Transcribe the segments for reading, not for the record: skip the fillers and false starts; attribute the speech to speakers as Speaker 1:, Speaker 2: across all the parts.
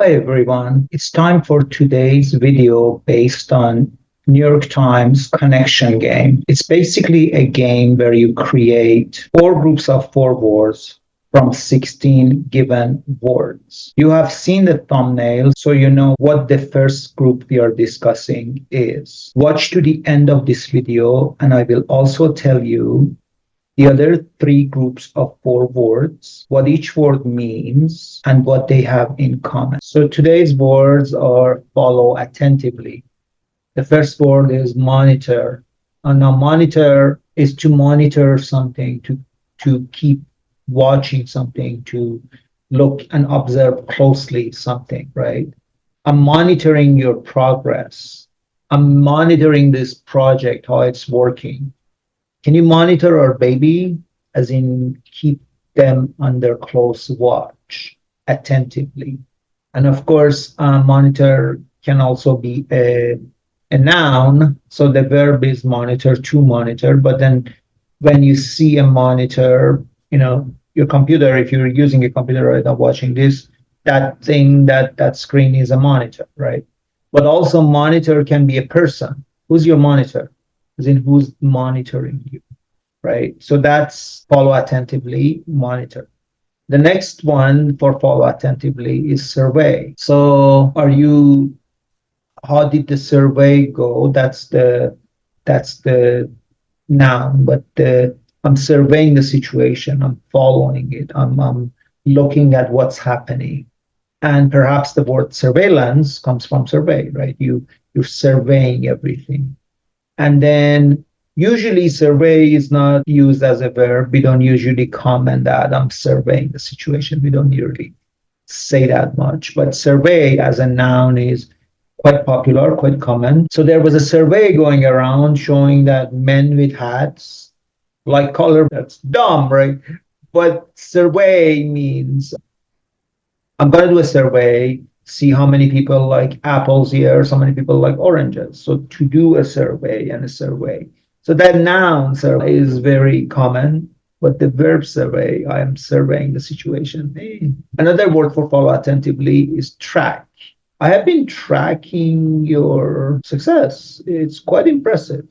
Speaker 1: Hi everyone. It's time for today's video based on New York Times connection game. It's basically a game where you create four groups of four words from 16 given words. You have seen the thumbnail, so you know what the first group we are discussing is. Watch to the end of this video, and I will also tell you the other three groups of four words, what each word means, and what they have in common. So today's words are follow attentively. The first word is monitor. And now monitor is to monitor something, to keep watching something, to look and observe closely something, right? I'm monitoring your progress. I'm monitoring this project, how it's working. Can you monitor our baby? As in, keep them under close watch, attentively. And of course, monitor can also be a noun. So the verb is monitor, to monitor. But then when you see a monitor, your computer, if you're using a computer right now watching this, that thing, that screen is a monitor, right? But also monitor can be a person. Who's your monitor? As in, who's monitoring you, right? So that's follow attentively, monitor. The next one for follow attentively is survey. So how did the survey go? That's the noun, but I'm surveying the situation, I'm following it, I'm looking at what's happening. And perhaps the word surveillance comes from survey, right? You're surveying everything. And then usually survey is not used as a verb. We don't usually comment that I'm surveying the situation. We don't usually say that much. But survey as a noun is quite popular, quite common. So there was a survey going around showing that men with hats like color. That's dumb, right? But survey means I'm going to do a survey, see how many people like apples here, so many people like oranges. So to do a survey and a survey. So that noun survey is very common, but the verb survey, I am surveying the situation. Another word for follow attentively is track. I have been tracking your success. It's quite impressive.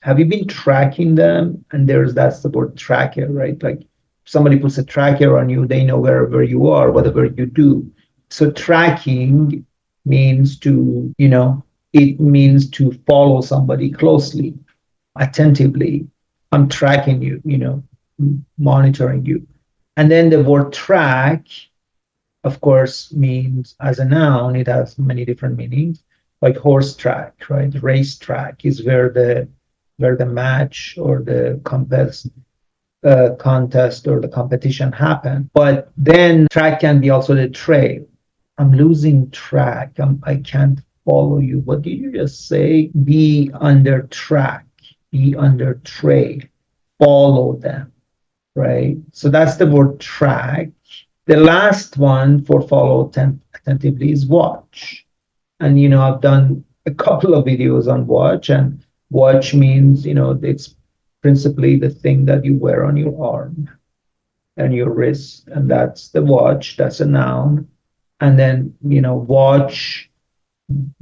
Speaker 1: Have you been tracking them? And that's the word tracker, right? Like somebody puts a tracker on you, they know wherever you are, whatever you do. So tracking means it means to follow somebody closely, attentively. I'm tracking you, monitoring you. And then the word track, of course, means as a noun, it has many different meanings, like horse track, right? Race track is where the match or the contest or the competition happen. But then track can be also the trail. I'm losing track. I can't follow you. What did you just say? Be under track, be under trail, follow them, right? So that's the word track. The last one for follow attentively is watch. And, I've done a couple of videos on watch, and watch means, it's principally the thing that you wear on your arm and your wrist, and that's the watch. That's a noun. And then watch,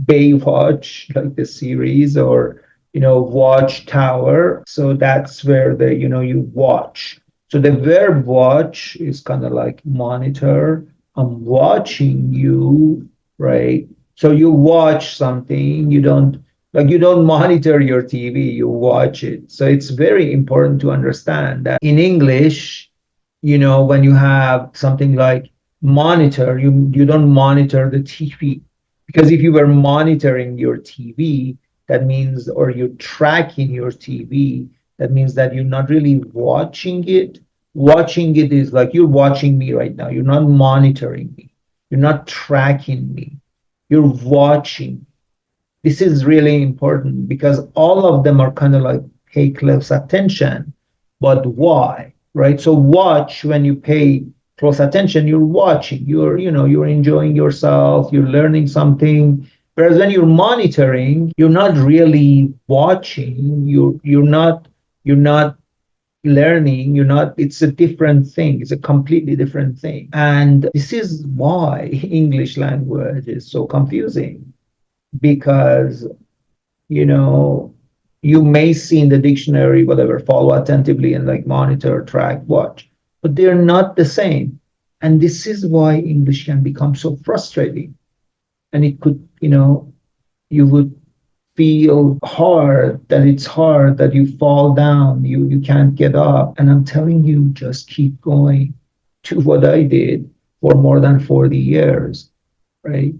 Speaker 1: Baywatch, like the series, or Watchtower. So that's where you watch. So the verb watch is kind of like monitor. I'm watching you, right? So you watch something. You don't monitor your TV, you watch it. So it's very important to understand that in English, when you have something like monitor, you don't monitor the TV. Because if you were monitoring your TV, that means, or you're tracking your TV, that means that you're not really watching it. Watching it is like you're watching me right now. You're not monitoring me. You're not tracking me. You're watching. This is really important because all of them are kind of like pay close attention. But why? Right? So watch, when you pay close attention, you're watching, you're enjoying yourself, you're learning something. Whereas when you're monitoring, you're not really watching, you're not learning, you're not, it's a different thing. It's a completely different thing. And this is why English language is so confusing, because, you know, you may see in the dictionary, whatever, follow, attentively, and like monitor, track, watch, but they're not the same. And this is why English can become so frustrating. And it could, you would feel hard, that it's hard, that you fall down, you can't get up. And I'm telling you, just keep going. To what I did for more than 40 years, right?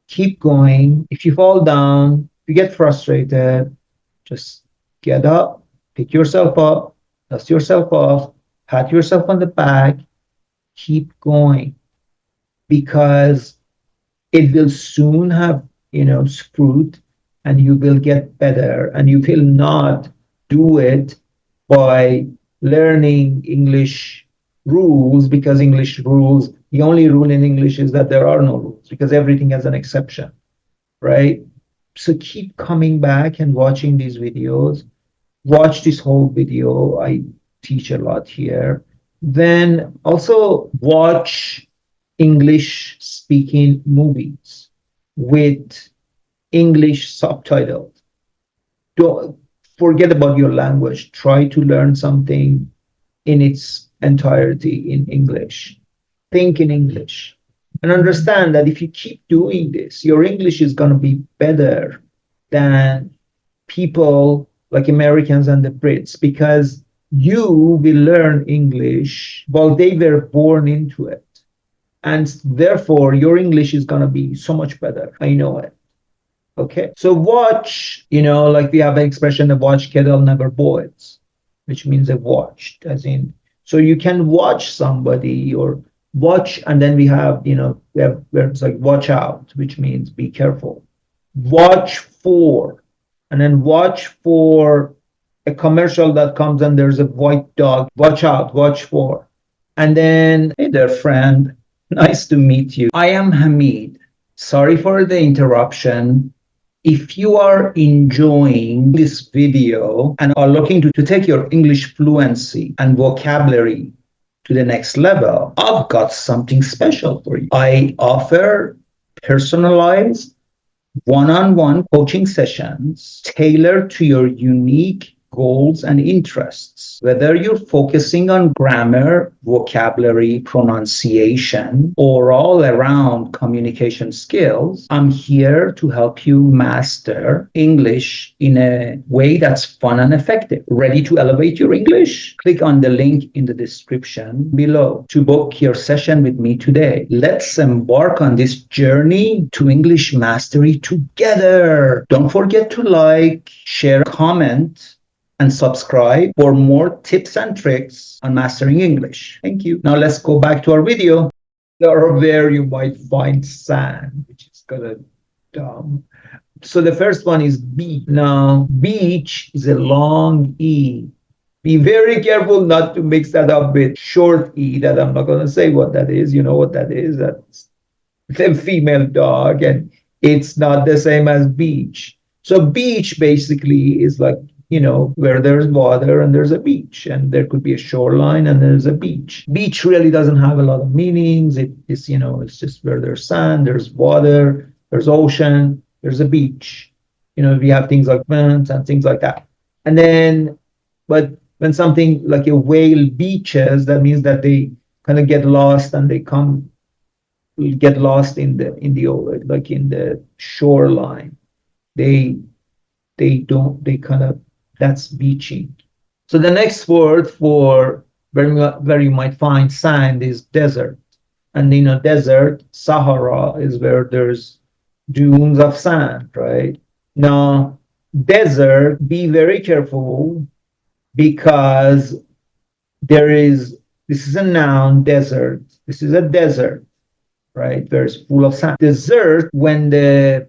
Speaker 1: Keep going. If you fall down, if you get frustrated, just get up, pick yourself up, dust yourself off, pat yourself on the back, keep going, because it will soon have, fruit, and you will get better, and you will not do it by learning English rules, because English rules, the only rule in English is that there are no rules, because everything has an exception, right? So keep coming back and watching these videos. Watch this whole video. I teach a lot here. Then also watch English speaking movies with English subtitles. Don't forget about your language. Try to learn something in its entirety in English. Think in English. And understand that if you keep doing this, your English is going to be better than people like Americans and the Brits, because you will learn English while they were born into it. And therefore, your English is going to be so much better. I know it. Okay. So watch, like we have an expression, a watch kettle never boils, which means a watched, as in, so you can watch somebody or watch, and then we have, we have verbs like watch out, which means be careful. Watch for, and then watch for a commercial that comes and there's a white dog. Watch out, watch for. And then, hey there, friend. Nice to meet you. I am Hamid. Sorry for the interruption. If you are enjoying this video and are looking to take your English fluency and vocabulary to the next level, I've got something special for you. I offer personalized one-on-one coaching sessions tailored to your unique goals and interests. Whether you're focusing on grammar, vocabulary, pronunciation, or all around communication skills, I'm here to help you master English in a way that's fun and effective. Ready to elevate your English? Click on the link in the description below to book your session with me today. Let's embark on this journey to English mastery together. Don't forget to like, share, comment, and subscribe for more tips and tricks on mastering English. Thank you. Now let's go back to our video. There are where you might find sand, which is kind of dumb. So the first one is beach. Now, beach is a long E. Be very careful not to mix that up with short E, that I'm not going to say what that is. You know what that is? That's the female dog, and it's not the same as beach. So beach basically is like, where there's water and there's a beach, and there could be a shoreline and there's a beach. Beach really doesn't have a lot of meanings. It's, it's just where there's sand, there's water, there's ocean, there's a beach. We have things like mountains and things like that. And then, but when something like a whale beaches, that means that they kind of get lost and they get lost in the shoreline. They kind of, that's beaching. So the next word for where you might find sand is desert. And desert, Sahara, is where there's dunes of sand, right? Now, desert, be very careful, because this is a noun, desert. This is a desert, right? Where it's full of sand. Desert, when the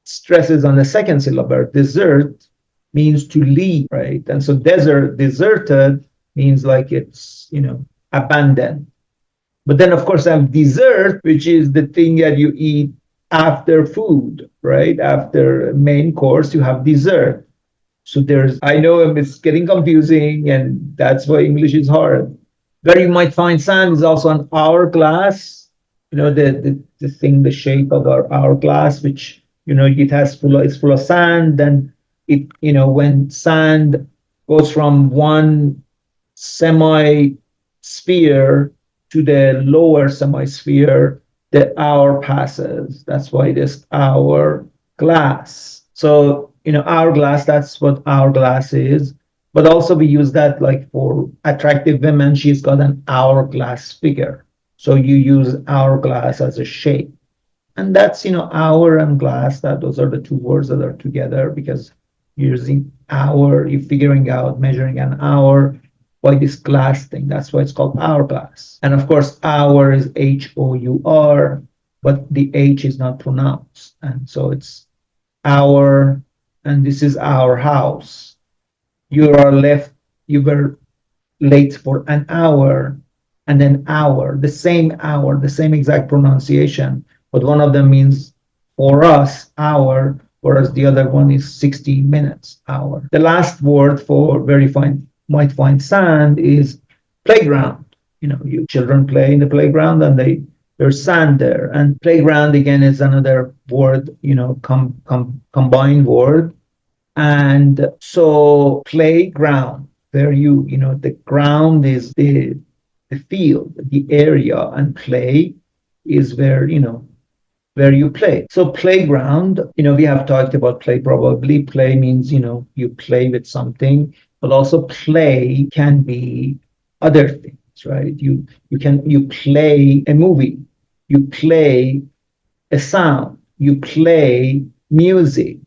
Speaker 1: stress is on the second syllable, desert means to leave, right? And so deserted means like it's, abandoned. But then, of course, I have dessert, which is the thing that you eat after food, right? After main course, you have dessert. So there's, I know it's getting confusing, and that's why English is hard. Where you might find sand is also an hourglass. The thing, the shape of our hourglass, which it has it's full of sand. Then when sand goes from one semi sphere to the lower semi-sphere, the hour passes. That's why it is hourglass. So, hourglass, that's what hourglass is. But also we use that like for attractive women, she's got an hourglass figure. So you use hourglass as a shape. And that's, hour and glass, that those are the two words that are together because you're using hour, you're figuring out measuring an hour by this glass thing. That's why it's called hourglass. And of course, hour is Hour, but the H is not pronounced. And so it's our, and this is our house. You are left, you were late for an hour, and then hour, the same exact pronunciation, but one of them means for us hour, whereas the other one is 60 minutes hour. The last word for where you might find sand is playground. You children play in the playground, and there's sand there. And playground again is another word, combined word. And so playground, where the ground is the field, the area, and play is where you play. So playground, we have talked about play probably. Play means, you play with something, but also play can be other things, right? You play a movie, you play a sound, you play music.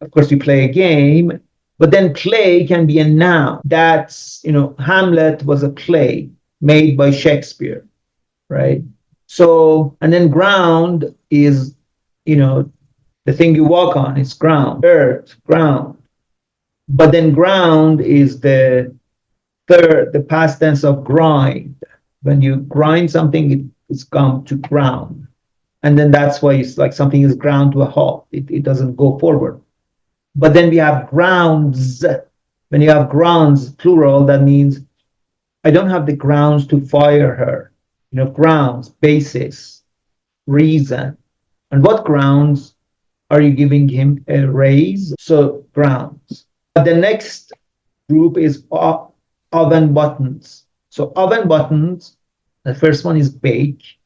Speaker 1: Of course, you play a game, but then play can be a noun. That's, Hamlet was a play made by Shakespeare, right? So, and then ground is, the thing you walk on, it's ground, earth, ground. But then ground is the past tense of grind. When you grind something, it's come to ground. And then that's why it's like something is ground to a halt. It doesn't go forward. But then we have grounds. When you have grounds, plural, that means I don't have the grounds to fire her. Grounds, basis, reason. And what grounds are you giving him a raise? So grounds. The next group is oven buttons. So oven buttons, the first one is bake.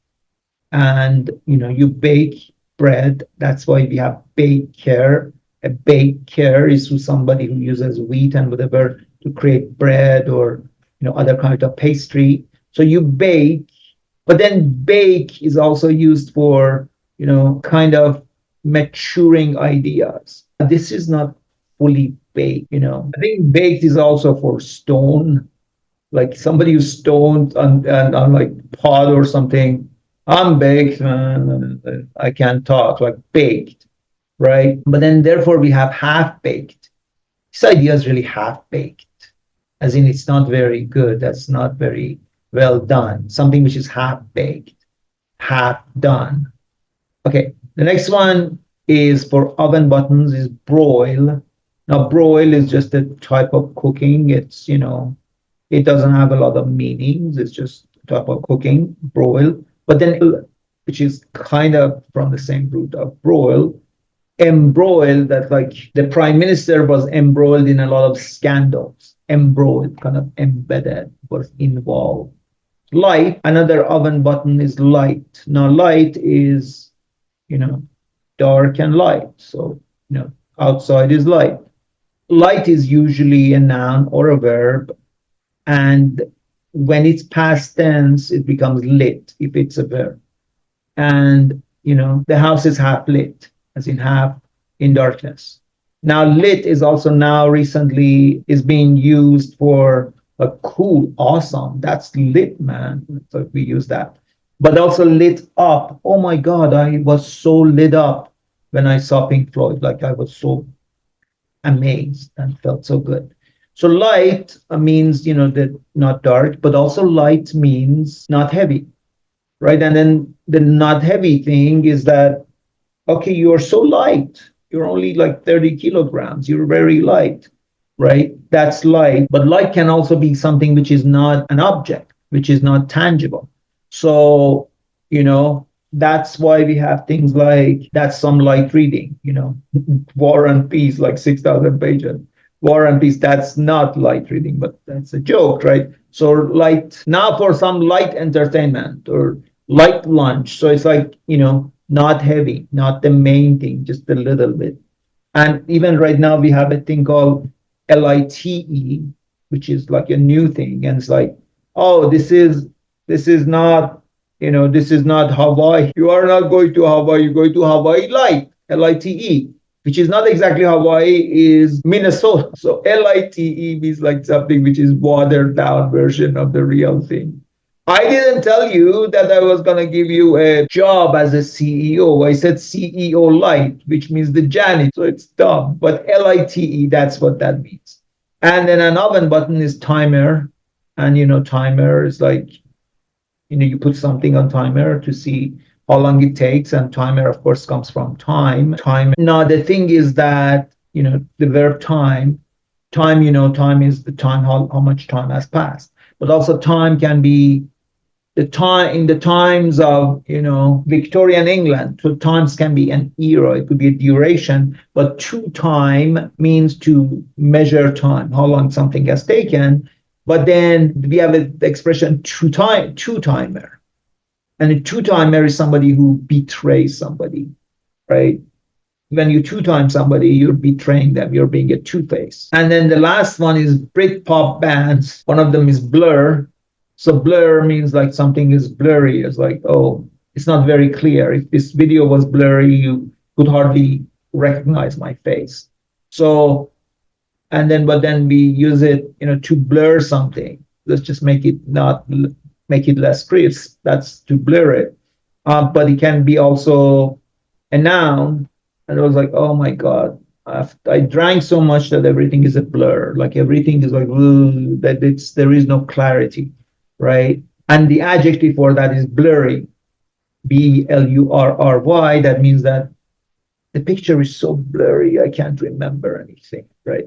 Speaker 1: And you bake bread. That's why we have baker. A baker is somebody who uses wheat and whatever to create bread or other kind of pastry. So you bake, but then bake is also used for kind of maturing ideas. This is not fully baked. I think baked is also for stone, like somebody who's stoned on like pot or something. I'm baked, I can't talk, like baked, right? But then therefore we have half baked. This idea is really half baked, as in it's not very good. That's not very well done. Something which is half baked, half done. Okay, the next one is for oven buttons is broil. Now broil is just a type of cooking. It's it doesn't have a lot of meanings. It's just a type of cooking, broil. But then, which is kind of from the same root of broil, embroil, that like the prime minister was embroiled in a lot of scandals. Embroiled, kind of embedded, was involved. Light, another oven button is light. Now light is, dark and light. So, outside is light. Light is usually a noun or a verb. And when it's past tense, it becomes lit if it's a verb. And, the house is half lit, as in half in darkness. Now, lit is also now recently is being used for a cool, awesome. That's lit, man. So we use that. But also lit up. Oh my God, I was so lit up when I saw Pink Floyd. Like I was so amazed and felt so good. So light means, that not dark, but also light means not heavy, right? And then the not heavy thing is that, okay, you're so light. You're only like 30 kilograms. You're very light, right? That's light. But light can also be something which is not an object, which is not tangible. So, that's why we have things like that's some light reading, War and Peace, like 6,000 pages. War and Peace, that's not light reading, but that's a joke, right? So light now for some light entertainment or light lunch. So it's like, not heavy, not the main thing, just a little bit. And even right now, we have a thing called LITE, which is like a new thing. And it's like, oh, this is not, this is not Hawaii. You are not going to Hawaii. You're going to Hawaii Light, LITE, which is not exactly Hawaii, is Minnesota. So LITE means like something which is watered down version of the real thing. I didn't tell you that I was going to give you a job as a CEO. I said CEO Light, which means the janitor. So it's dumb. But LITE, that's what that means. And then an oven button is timer. And, timer is like, you put something on timer to see how long it takes. And timer, of course, comes from time. Time. Now, the thing is that, the verb time, time is the time, how much time has passed. But also time can be the time in the times of Victorian England. So times can be an era, it could be a duration, but to time means to measure time, how long something has taken. But then we have the expression two-timer. And a two-timer is somebody who betrays somebody, right? When you two-time somebody, you're betraying them. You're being a two-face. And then the last one is Britpop bands. One of them is Blur. So blur means like something is blurry. It's like, oh, it's not very clear. If this video was blurry, you could hardly recognize my face. So, but then we use it, to blur something. Let's just make it less crisp. That's to blur it. But it can be also a noun. And I was like, oh my God, I drank so much that everything is a blur. Like everything is like, there is no clarity, right? And the adjective for that is blurry, BLURRY. That means that the picture is so blurry, I can't remember anything, right?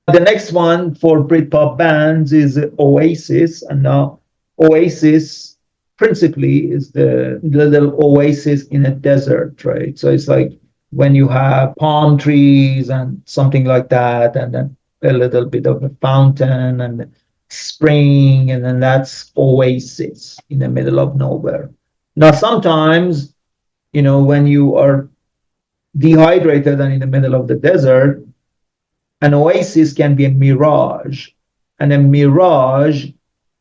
Speaker 1: The next one for Britpop bands is Oasis. And now Oasis principally is the little oasis in a desert, right? So it's like when you have palm trees and something like that, and then a little bit of a fountain and spring, and then that's oasis in the middle of nowhere. Now, sometimes, when you are dehydrated and in the middle of the desert, an oasis can be a mirage. And a mirage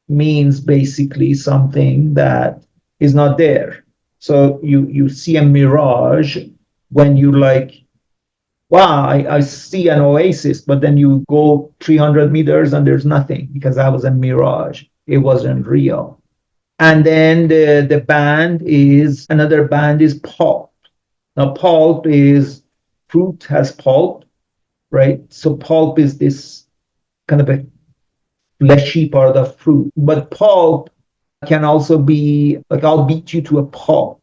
Speaker 1: means basically something that is not there. So you see a mirage when you're like, wow, I see an oasis, but then you go 300 meters and there's nothing because that was a mirage. It wasn't real. And then another band is pulp. Now, pulp is fruit has pulp, right? So pulp is this kind of a fleshy part of fruit. But pulp can also be like, I'll beat you to a pulp.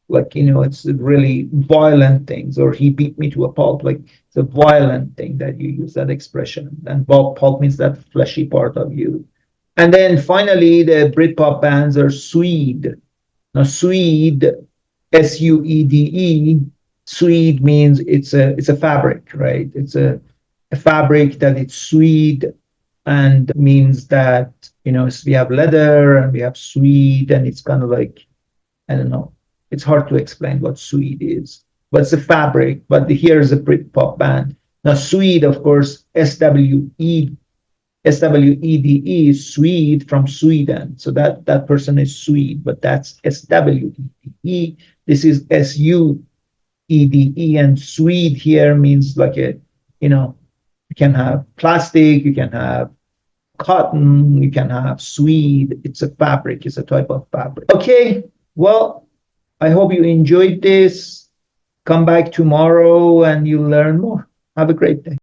Speaker 1: Like, it's really violent things, or he beat me to a pulp. Like, it's a violent thing that you use that expression. And pulp means that fleshy part of you. And then finally, the Britpop bands are Swede. Now, Swede, Suede, Swede means it's a fabric, right? It's a fabric that it's Swede, and means that, we have leather and we have Swede, and it's kind of like, I don't know. It's hard to explain what Swede is, but it's a fabric. But here's a Britpop band. Now, Swede, of course, SWEDE is Swede from Sweden. So that person is Swede, but that's SWEDE. This is SUEDE, and Swede here means like you can have plastic, you can have cotton, you can have Swede. It's a fabric, it's a type of fabric. Okay, well, I hope you enjoyed this. Come back tomorrow and you'll learn more. Have a great day.